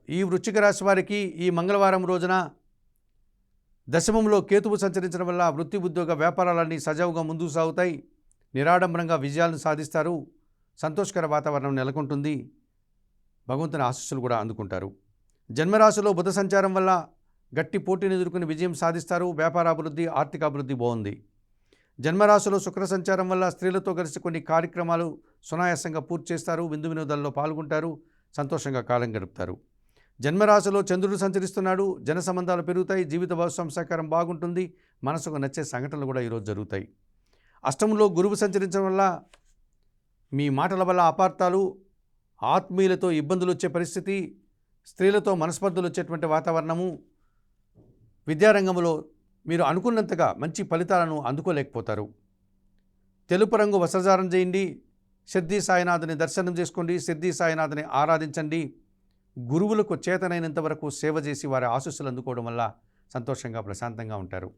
ఈ వృశ్చిక రాశి వారికి ఈ మంగళవారం రోజున దశమంలో కేతువు సంచరించడం వల్ల వృత్తి ఉద్యోగ వ్యాపారాలన్నీ సజావుగా ముందుకు సాగుతాయి. నిరాడంబరంగా విజయాలను సాధిస్తారు. సంతోషకర వాతావరణం నెలకొంటుంది. భగవంతుని ఆశీస్సులు కూడా అందుకుంటారు. జన్మరాశిలో బుధ సంచారం వల్ల గట్టి పోటీని ఎదుర్కొని విజయం సాధిస్తారు. వ్యాపారాభివృద్ధి, ఆర్థికాభివృద్ధి బాగుంది. జన్మరాశిలో శుక్ర సంచారం వల్ల స్త్రీలతో కలిసి కొన్ని కార్యక్రమాలు సునాయాసంగా పూర్తి చేస్తారు. విందు వినోదాల్లో పాల్గొంటారు. సంతోషంగా కాలం గడుపుతారు. జన్మరాశిలో చంద్రుడు సంచరిస్తున్నాడు. జన సంబంధాలు పెరుగుతాయి. జీవిత భాగస్వామి సహకారం బాగుంటుంది. మనసుకు నచ్చే సంఘటనలు కూడా ఈరోజు జరుగుతాయి. అష్టమంలో గురువు సంచరించడం వల్ల మీ మాటల వల్ల అపార్థాలు, ఆత్మీయులతో ఇబ్బందులు వచ్చే పరిస్థితి, స్త్రీలతో మనస్పర్ధలు వచ్చేటువంటి వాతావరణము, విద్యారంగంలో మీరు అనుకున్నంతగా మంచి ఫలితాలను అందుకోలేకపోతారు. తెలుపు రంగు వస్త్రధారణ చేయండి. సిద్ధి సాయినాథుని దర్శనం చేసుకోండి. సిద్ధి సాయినాథుని ఆరాధించండి. గురువులకు చేతనైనంత వరకు సేవ చేసి వారి ఆశీస్సులు అందుకోవడం వల్ల సంతోషంగా ప్రశాంతంగా ఉంటారు.